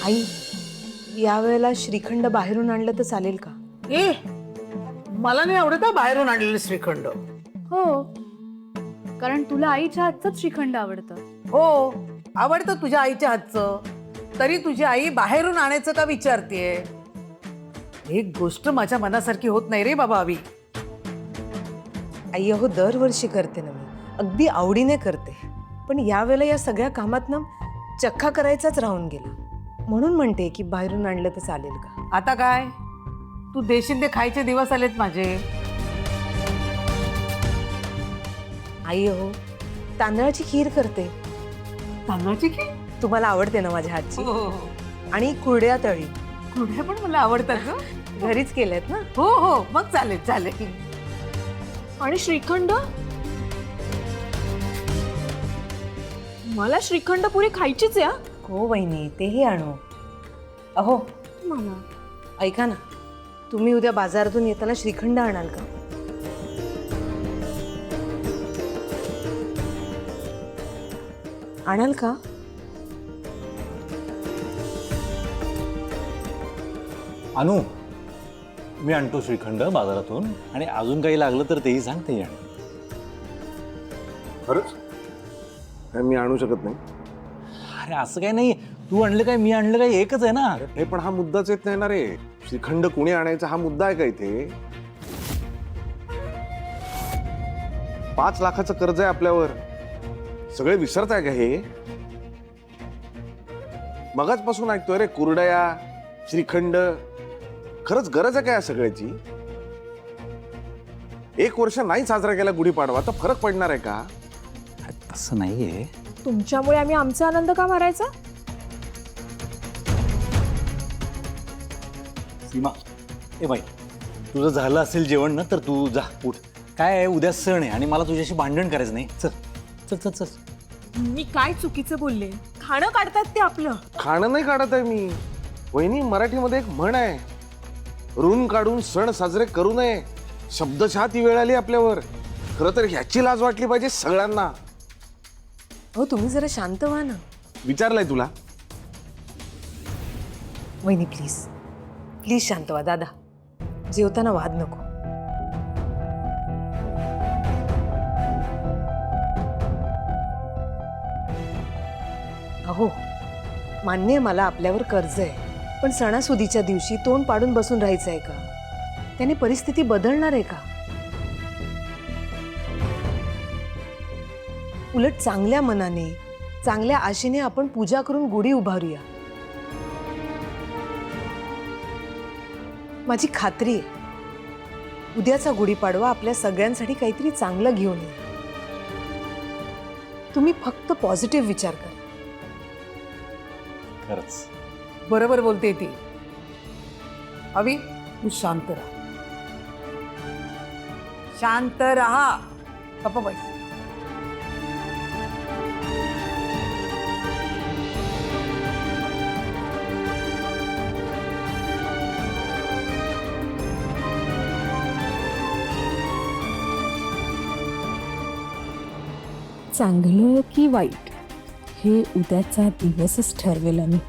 आई, यावेळेला श्रीखंड बाहेरून आणलं तर चालेल का? ए मला नाही आवडत बाहेरून आणलेलं श्रीखंड. हो, कारण तुला आईच्या हातचंच श्रीखंड आवडतं. हो आवडतं तुझ्या आईच्या हातचं, तरी तुझी आई बाहेरून आणायचं का विचारतेय? एक गोष्ट माझ्या मनासारखी होत नाही रे बाबा अवी. आई अहो, दरवर्षी करते ना मी, अगदी आवडीने करते. पण यावेळेला या सगळ्या कामात ना चक्का करायचाच राहून गेला. म्हणून म्हणते की बाहेरून आणलं तर चालेल का? आता काय तू देशील ते खायचे दिवस आलेत माझे. आई अहो, तांदळाची खीर करते. तांदळाची खीर? तुम्हाला आवडते ना माझ्या हातची? हो आणि कुरड्या तळी कुरड्या पण मला आवडतात ग. घरीच केल्यात ना? हो हो मग चालेल चालेल. आणि श्रीखंड, मला श्रीखंड पुरी खायचीच आहे. हो वहिनी, तेही आणू. अहो मला ऐका ना, तुम्ही उद्या बाजारातून येताना श्रीखंड आणाल का? आणाल का? आणू, मी आणतो श्रीखंड बाजारातून. आणि अजून काही लागलं तर तेही सांग, तेही आण. खरंच काय मी आणू शकत नाही? अरे असं काय नाही, तू आणलं काय मी आणलं काय एकच आहे ना. हे पण हा मुद्दाच येत नाही ना रे. श्रीखंड कुणी आणायचा हा मुद्दा आहे का इथे? 5 लाखाचं कर्ज आहे आपल्यावर, सगळे विसरताय का हे? मगाचपासून ऐकतोय रे कुरडया श्रीखंड. खरंच गरज आहे का या सगळ्याची? 1 वर्ष नाही साजरा केला गुढीपाडवा तर फरक पडणार आहे का? तसं नाहीये. तुमच्यामुळे आम्ही आमचा आनंद का मारायचा? सीमा, ए बाई, तुझं झालं असेल जेवण ना तर तू जा, उठ. काय आहे, उद्या सण आहे आणि मला तुझ्याशी भांडण करायचं नाही. चल चल चल चल. मी काय चुकीचं बोलले? खाणं काढतात ते आपलं. खाणं नाही काढत आहे मी वहिनी. मराठीमध्ये एक म्हण आहे, ऋण काढून सण साजरे करू नये. शब्दशः ती वेळ आली आपल्यावर. खरं तर ह्याची लाज वाटली पाहिजे सगळ्यांना. हो, तुम्ही जरा शांत व्हा ना. विचारलंय तुला? वहिनी प्लीज प्लीज शांत व्हा. दादा, जेवताना वाद नको. अहो, मान्य आहे मला आपल्यावर कर्ज आहे, पण सणासुदीच्या दिवशी तोंड पाडून बसून राहायचं आहे का? त्याने परिस्थिती बदलणार आहे का? उलट चांगल्या मनाने, चांगल्या आशेने आपण पूजा करून गुढी उभारूया. माझी खात्री आहे उद्याचा गुढीपाडवा आपल्या सगळ्यांसाठी काहीतरी चांगलं घेऊन येईल. तुम्ही फक्त पॉझिटिव्ह विचार करा. खरंच बरोबर बोलते ती. अवी तू शांत राहा, शांत राहा. गप्प बस. चांगलं की वाईट हे उद्याचा दिवसच ठरवेल आम्ही.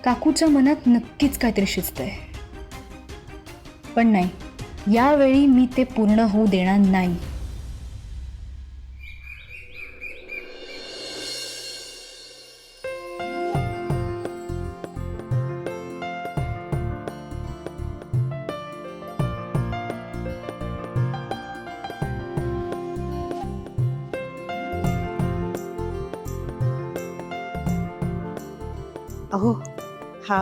काकूच्या मनात नक्कीच काहीतरी शिजतंय, पण नाही, यावेळी मी ते पूर्ण होऊ देणार नाही. अहो, हा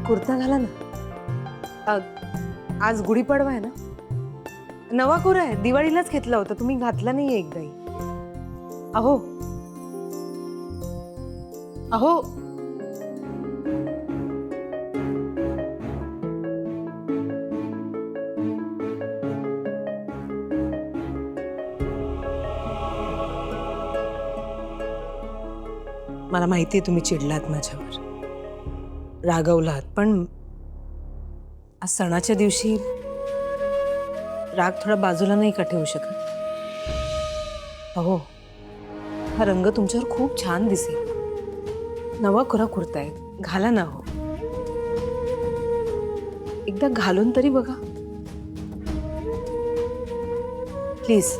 कुर्ता घाला ना. आज गुढीपाडवा आहे ना? नवा कोरा आहे, दिवाळीलाच घेतला होता, तुम्ही घातला नाहीये एकदाही. अहो अहो मला माहिती आहे तुम्ही चिडलात माझ्यावर, रागवलात, पण आज सणाच्या दिवशी राग थोडा बाजूला नाही का ठेवू शकत? अहो, हा रंग तुमच्यावर खूप छान दिसेल. नवा खुरा कुर्ता आहे, घाला ना हो. एकदा घालून तरी बघा प्लीज.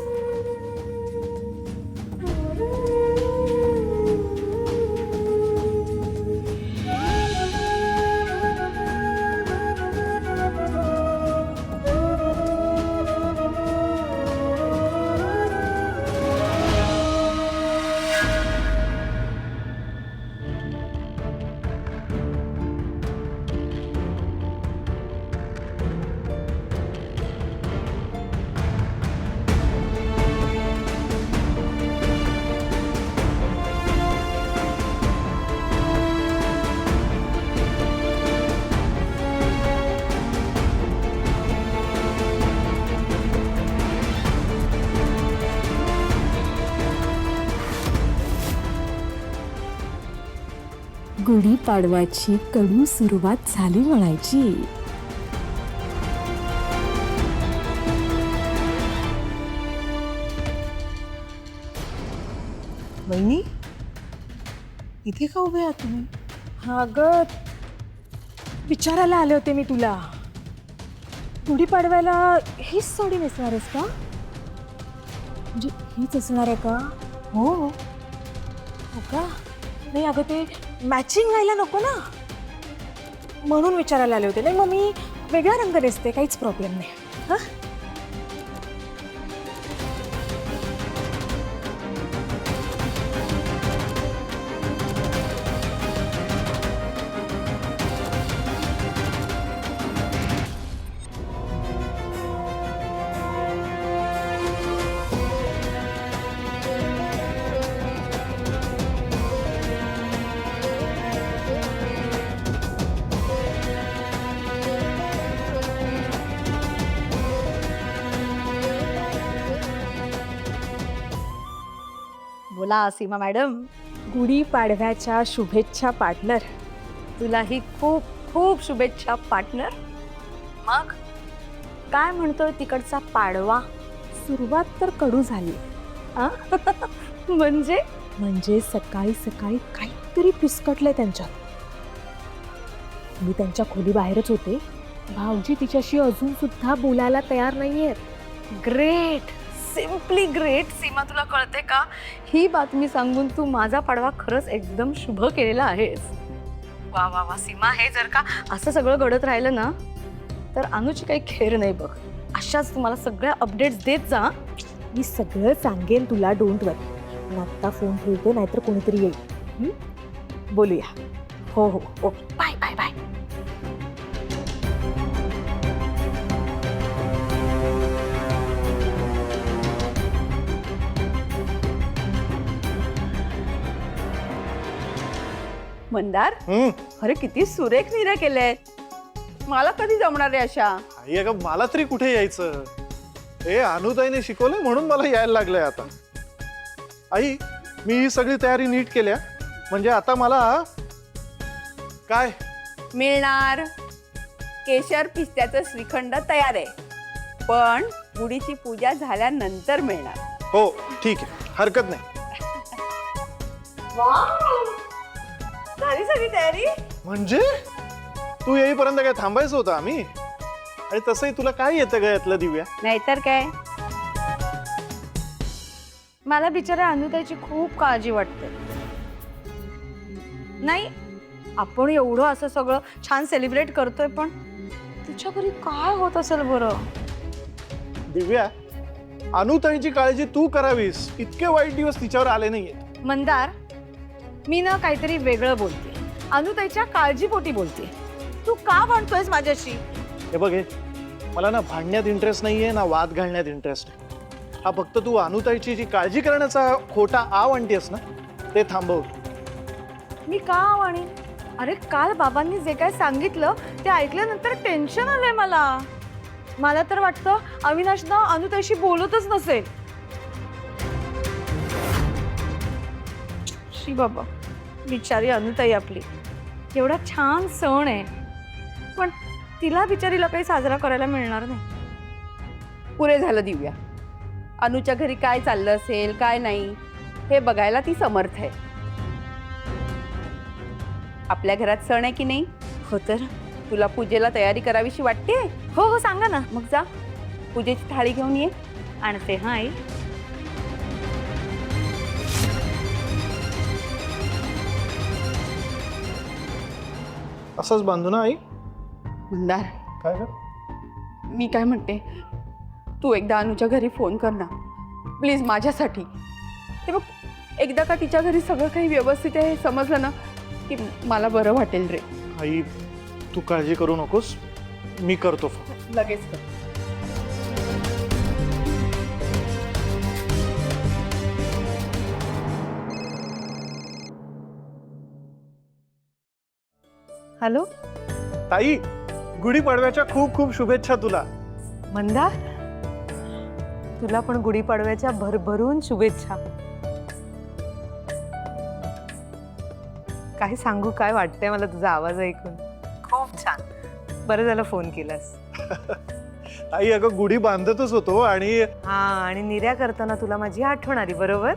गुढीपाडवाची कडू सुरुवात झाली म्हणायची. वहिनी, इथे का उभे आहात तुम्ही? हा ग, विचारायला आले होते मी तुला. गुढीपाडव्याला हीच साडी नेसणार आहेस का? म्हणजे हीच असणार आहे का? हो. हो का? नाही अगं, ते मॅचिंग व्हायला नको ना, म्हणून विचारायला आले होते. नाही मग मी वेगळा रंग नेसते, काहीच प्रॉब्लेम नाही. हा, बोला सीमा मॅडम. गुढीपाडव्याच्या शुभेच्छा पार्टनर. तुलाही खूप खूप शुभेच्छा पार्टनर. मग काय म्हणतोय तिकडचा पाडवा? सुरुवात तर कडू झाली. आ? म्हणजे म्हणजे सकाळी सकाळी काहीतरी फिसकटलंय त्यांच्यात. मी त्यांच्या खोली बाहेरच होते. भाऊजी तिच्याशी अजून सुद्धा बोलायला तयार नाहीयेत. Great, simply great. सीमा, तुला कळते का, ही बातमी सांगून तू माझा पाडवा खरंच एकदम शुभ केलेला आहेस. वा वा वा सीमा, हे जर का असं सगळं घडत राहिलं ना तर अनुची काही खेर नाही बघ. अशाच तुम्हाला सगळ्या अपडेट्स देत जा. मी सगळं सांगेन तुला, डोंट वरी. पण आत्ता फोन ठेवते, नाहीतर कोणीतरी येईल. बोलूया. हो हो okay, bye bye bye. Mandar, अरे किती सुरेख निर्या केले. मला कधी जमणार आहे अशा? आई अगं, मला तरी कुठे यायचं. हे अनुताईने शिकवलं म्हणून मला यायला लागलंय आता. आई, मी ही सगळी तयारी नीट केल्या म्हणजे आता मला काय मिळणार? केशर पिस्त्याचं श्रीखंड तयार आहे, पण गुढीची पूजा झाल्यानंतर मिळणार. हो ठीक आहे, हरकत नाही. झाली सगळी तयारी? म्हणजे तू येईपर्यंत काय थांबायचं होतं आम्ही? आणि तसंही तुला काय येतं का यातलं दिव्या? नाहीतर काय. मला बिचाऱ्या अनुताईची खूप काळजी वाटते. नाही, आपण एवढं असं सगळं छान सेलिब्रेट करतोय, पण तिच्या घरी काय होत असेल बरं? दिव्या, अनुताईची काळजी तू करावीस, इतके वाईट दिवस तिच्यावर आले नाहीये. मंदार, मी ना काहीतरी वेगळं बोलते. अनुताईच्या काळजीपोटी बोलते. तू का भांडतोयस माझ्याशी? हे बघ, हे मला ना भांडण्यात इंटरेस्ट नाहीये, ना वाद घालण्यात इंटरेस्ट आहे. हा फक्त तू अनुताईची जी काळजी करण्याचा खोटा आव आणतेस ना, ते थांबव. मी का आणि अरे, काल बाबांनी जे काय सांगितलं ते ऐकल्यानंतर टेन्शन आलंय मला. मला तर वाटतं अविनाश ना अनुताईशी बोलतच नसेल. शी बाबा, बिचारी अनुताई आपली. एवढा छान सण आहे, पण तिला बिचारीला काही साजरा करायला मिळणार नाही. पुरे झालं दिव्या. अनुच्या घरी काय चाललं असेल काय नाही हे बघायला ती समर्थ आहे. आपल्या घरात सण आहे की नाही? हो तर. तुला पूजेला तयारी करावीशी वाटते? हो हो सांगा ना. मग जा पूजेची थाळी घेऊन ये. आणते हा आई. असंच बांधू ना आई? मंदार, काय ग? मी काय म्हणते, तू एकदा अनुच्या घरी फोन कर ना प्लीज माझ्यासाठी. ते बघ एकदा का तिच्या घरी सगळं काही व्यवस्थित आहे हे समजलं ना की मला बरं वाटेल रे. आई तू काळजी करू नकोस, मी करतो फोन. लगेच कर. हॅलो ताई, गुढीपाडव्याच्या खूप खूप शुभेच्छा तुला. मंदार, तुला पण गुढीपाडव्याच्या भरभरून शुभेच्छा. काय सांगू, काय वाटतंय मला तुझा आवाज ऐकून. खूप छान, बरं झालं फोन केलास. ताई अगं गुढी बांधतच होतो आणि हा, आणि निर्या करताना तुला माझी आठवण आली. बरोबर.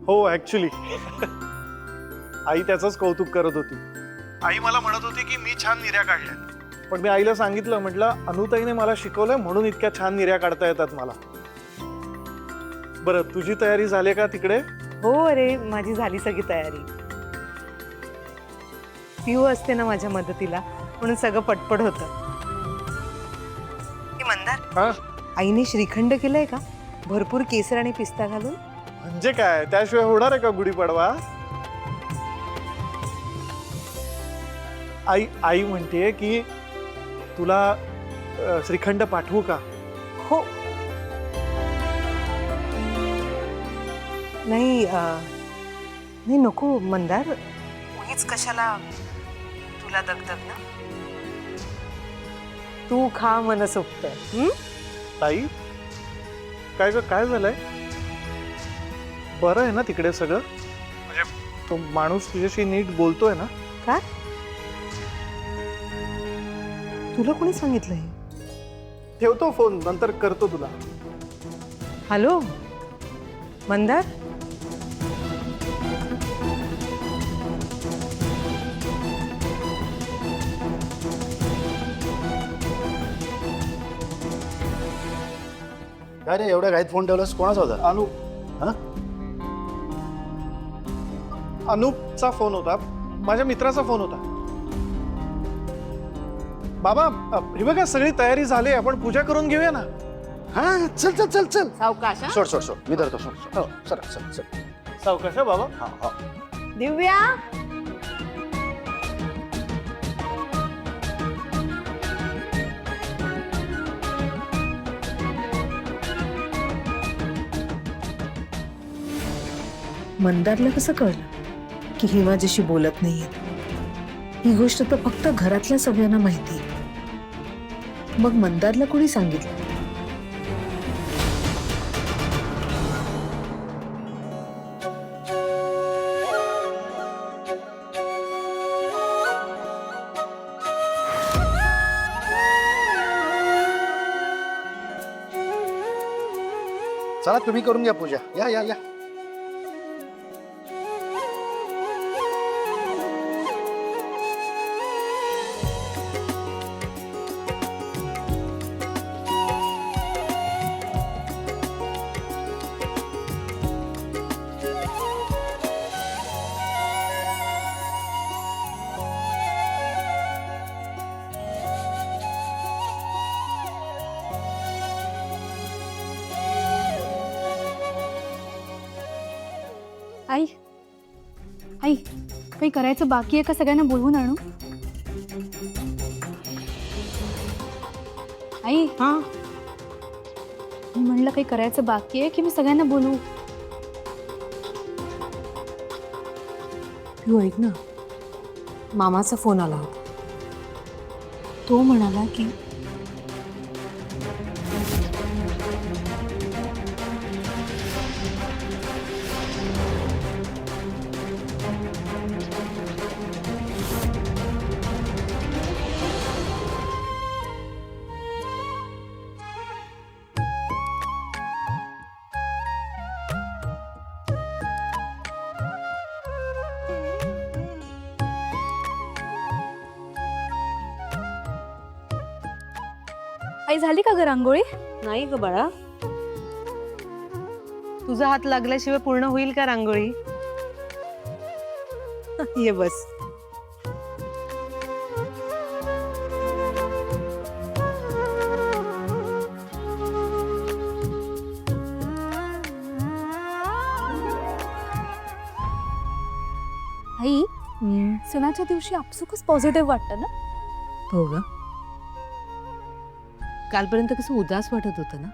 हो ऍक्च्युली आई त्याचंच कौतुक करत होती. आई मला म्हणत होती की मी छान निर्या काढल्या, पण मी आईला सांगितलं, म्हटलं अनुताईने मला शिकवलंय म्हणून इतक्या छान निर्या काढता येतात मला. बरं तुझी तयारी झाली का तिकडे? हो, अरे माझी झाली सगळी तयारी. पिऊ असते ना माझ्या मदतीला, म्हणून सगळं पटपट होतं. मंदार, हा, आईने श्रीखंड केलंय का? भरपूर केसर आणि पिस्ता घालून. म्हणजे काय, त्याशिवाय होणार आहे का गुढीपाडवा? आई म्हणते की तुला श्रीखंड पाठवू का? हो. नाही नको मंदार, उगीच कशाला तुला दगदग ना. तू खा मनसोक्त. ताई काय ग, काय झालंय? बरं आहे ना तिकडे सगळं? म्हणजे तो माणूस तुझ्याशी नीट बोलतोय ना? काय तुला कोणी सांगितलं हे? ठेवतो फोन, नंतर करतो तुला. हॅलो मंदार, काय रे एवढ्या घाईत फोन ठेवलास? कोणाचा होता? अनु, अनूपचा फोन होता, माझ्या मित्राचा फोन होता. बाबा हे बघा सगळी तयारी झाली, आपण पूजा करून घेऊया ना. हा चल चल चल चल. सावकाश हा? सोड सोड सोड, मी धरतो. सोड. हो चल चल चल. सावकाश हा बाबा. हा हा. दिव्या, मंदारला कसं कळलं की ही माझ्याशी बोलत नाहीये? ही गोष्ट तर फक्त घरातल्या सगळ्यांना माहिती. मग मंदारला कोणी सांगितलं? चला तुम्ही करून घ्या पूजा. या या या. आई, आई काही करायचं बाकी आहे का? सगळ्यांना बोलवून आणू? आई, हा, मी म्हणलं काही करायचं बाकी आहे की मी सगळ्यांना बोलवू? तू ऐक ना, मामाचा फोन आला होता. तो म्हणाला की आई झाली का ग रांगोळी? नाही ग बाळा, तुझा हात लागल्याशिवाय पूर्ण होईल का रांगोळी? ये बस. आई सणाच्या दिवशी आपसुकच पॉझिटिव्ह वाटतं ना? हो ग, कालपर्यंत कसं उदास वाटत होतं ना.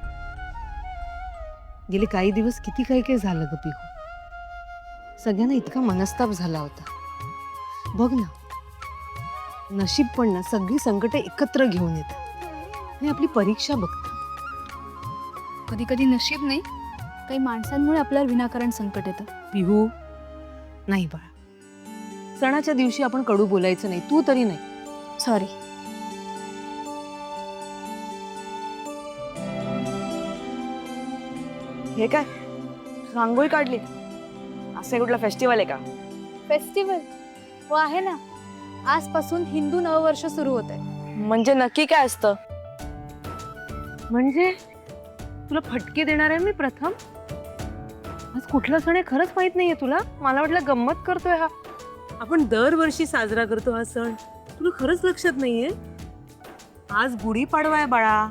गेले काही दिवस किती काही काही झालं ग पिहू. सगळ्यांना इतका मनस्ताप झाला होता. बघ ना, नशीब पण ना सगळी संकट एकत्र घेऊन येतात आणि आपली परीक्षा बघतात. कधी कधी नशीब नाही, काही माणसांमुळे आपल्याला विनाकारण संकट येतं. पिहू, नाही बाळा, सणाच्या दिवशी आपण कडू बोलायचं नाही, तू तरी नाही. सॉरी. हे काय रांगोळी काढली? असं कुठला फेस्टिवल आहे का? फेस्टिवल हो आहे ना. आजपासून हिंदू नववर्ष सुरू होत आहे. म्हणजे नक्की काय असतं? म्हणजे तुला फटके देणार आहे मी प्रथम? आज कुठला सण आहे खरंच माहित नाहीये तुला? मला वाटलं गंमत करतोय हा. आपण दरवर्षी साजरा करतो हा सण, तुला खरंच लक्षात नाहीये? आज गुढीपाडवा आहे बाळा.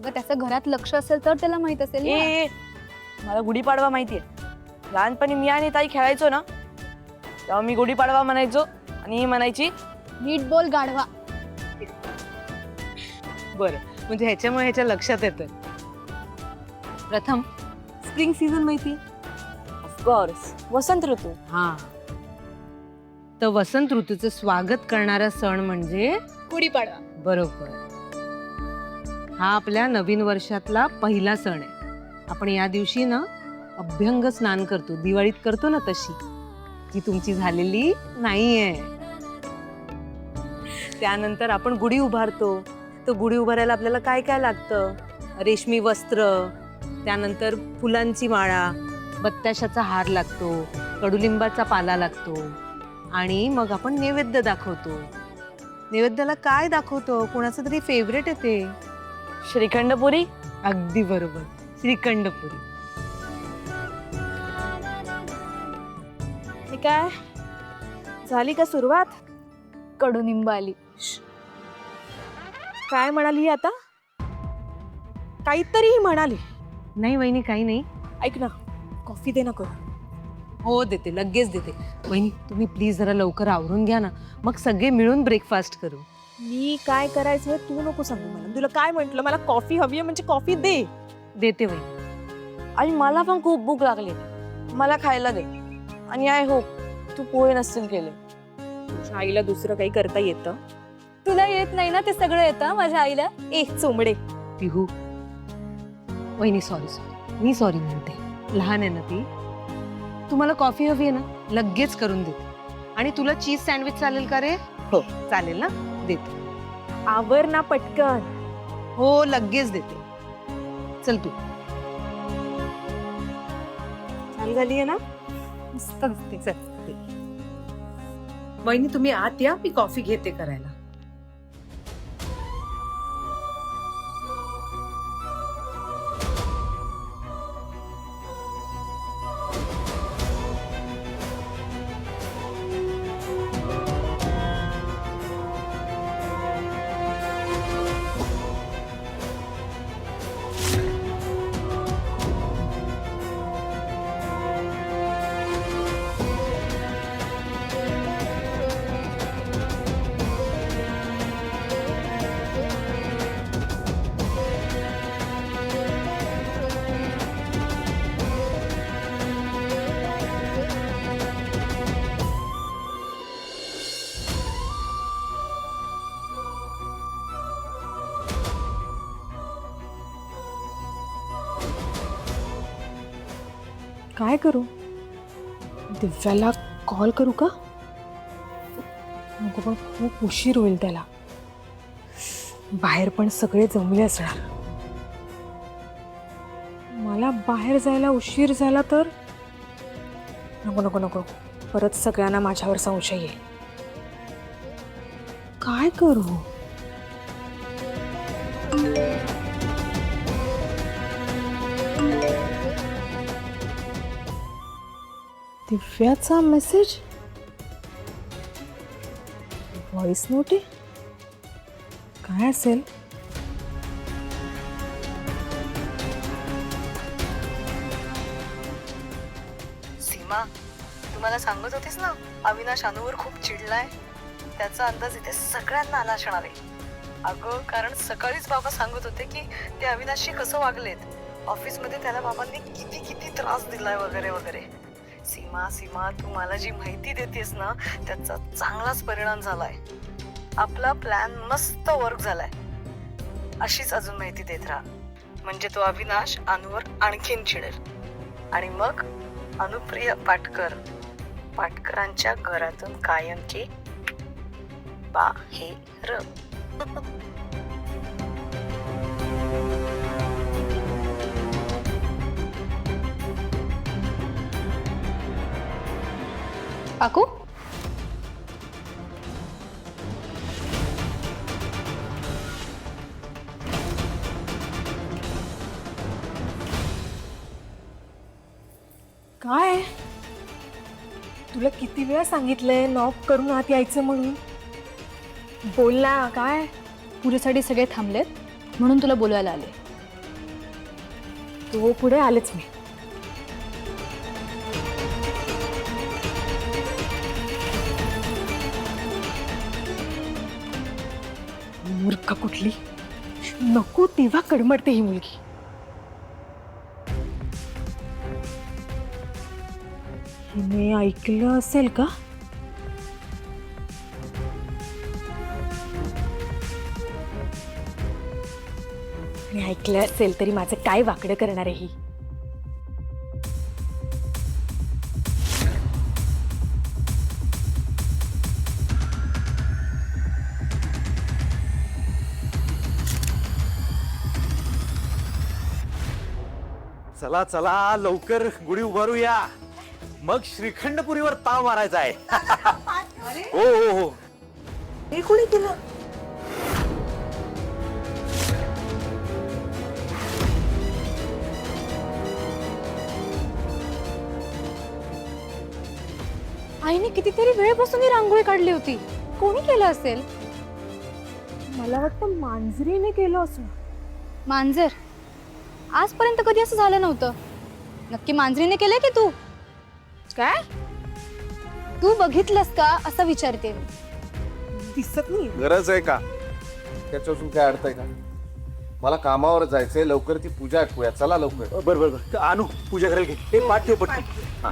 ग त्याचं घरात लक्ष असेल तर त्याला माहित असेल ना. ए मला गुढीपाडवा माहितीये. लहानपणी मी आणि ताई खेळायचो ना, तेव्हा मी गुढीपाडवा म्हणायचो आणि ही म्हणायची नीट बोल गाढवा. बरं, म्हणजे ह्याच्यामुळे ह्याच्या लक्षात येतं. प्रथम स्प्रिंग सीझन माहिती? ऑफकोर्स वसंत ऋतू. हा, तर वसंत ऋतूचं स्वागत करणारा सण म्हणजे गुढीपाडवा. बरोबर. हा आपल्या नवीन वर्षातला पहिला सण आहे. आपण या दिवशी ना अभ्यंग स्नान करतो, दिवाळीत करतो ना तशी, जी तुमची झालेली नाहीये. त्यानंतर आपण गुढी उभारतो. तर गुढी उभारायला आपल्याला काय काय लागतं? रेशमी वस्त्र, त्यानंतर फुलांची माळा, बत्ताशाचा हार लागतो, कडुलिंबाचा पाला लागतो आणि मग आपण नैवेद्य दाखवतो. नैवेद्याला काय दाखवतो? कोणाचं तरी फेवरेट आहे ते. श्रीखंडपुरी. अगदी बरोबर, श्रीखंडपुरी. हे काय झाली का सुरुवात? कडुनिंब आली. काय म्हणाली ही आता? काहीतरी म्हणाली. नाही वहिनी, काही नाही. ऐक ना, कॉफी दे ना करू. हो देते, लगेच देते. वहिनी तुम्ही प्लीज जरा लवकर आवरून घ्या ना, मग सगळे मिळून ब्रेकफास्ट करू. मी काय करायचं तू नको सांगू मला. तुला काय म्हंटल, मला कॉफी हवी आहे म्हणजे कॉफी दे. देते वहिनी. आणि मला पण खूप भूक लागली, मला खायला दे. आणि आय होप तू पोहे नसतील केले. तुझ्या आईला दुसरं काही करता येतं? तुला येत नाही ना ते सगळं येतं माझ्या आईला. ए चोमडे. पिहू, वहिनी सॉरी मी सॉरी म्हणते. लहान आहे ना ती. तुम्हाला कॉफी हवी आहे ना, लगेच करून देते. आणि तुला चीज सँडविच चालेल का रे? हो चालेल ना, देते. आवर ना पटकन. हो लगेच देते. चल तू. छान झाली आहे ना? मस्त दिसते. चल दे. वहिनी तुम्ही आत या, मी कॉफी घेते करायला. काय करू? दिव्याला कॉल करू का? नको, पण खूप उशीर होईल त्याला. बाहेर पण सगळे जमले असणार. मला बाहेर जायला उशीर झाला तर नको नको नको, परत सगळ्यांना माझ्यावर संशय येईल. काय करू? दिव्याचा मेसेज, व्हॉइस नोट आहे. काय असेल? सीमा, तुम्हाला सांगत होतीस ना अविनाश अनुवर खूप चिडलाय. त्याचा अंदाज इथे सगळ्यांना आला असणार आहे. अगं, कारण सकाळीच बाबा सांगत होते की ते अविनाशशी कसं वागलेत. ऑफिसमध्ये त्याला बाबांनी किती किती त्रास दिलाय वगैरे वगैरे. सीमा सीमा, तू मला जी माहिती देतेस ना त्याचा चांगलाच परिणाम झालाय. आपला प्लॅन मस्त वर्क झालाय. अशीच अजून माहिती देत राहा, म्हणजे तो अविनाश अनुवर आणखीन चिडेल. आणि मग अनुप्रिया पाटकरांच्या घरातून कायमची बाहेर. काकू, काय? तुला किती वेळा सांगितलंय नॉक करून आत यायचं म्हणून? बोल ना, काय? पुढेसाठी सगळे थांबलेत म्हणून तुला बोलवायला आले. तो पुढे आलेच मी. मूर्ख कुठली, नको तेव्हा कडमडते ही मुलगी. हिने ऐकलं असेल का? आणि ऐकलं असेल तरी माझं काय वाकडं करणार आहे ही? चला चला लवकर गुढी उभारूया, मग श्रीखंडपुरीवर ताव मारायचा आहे. हो हो हो. हे कोणी केलं? आईने कितीतरी वेळेपासून ही रांगोळी काढली होती. कोणी केलं असेल? मला वाटतं मांजरीने केलं असं. मांजर? आजपर्यंत कधी असं झालं नव्हतं. नक्की मांजरीने केलंय की तू? काय तू बघितलंस का असं विचारते मी. दिसत नाही. गरज आहे का त्याच्यापासून? काय अर्थ आहे का? मला कामावर जायचंय, लवकर ती पूजा आटपूया. चला लवकर. बरं बरं बरं. अनु पूजा करायला घे. हे पाठ ठेव पटकन. हा.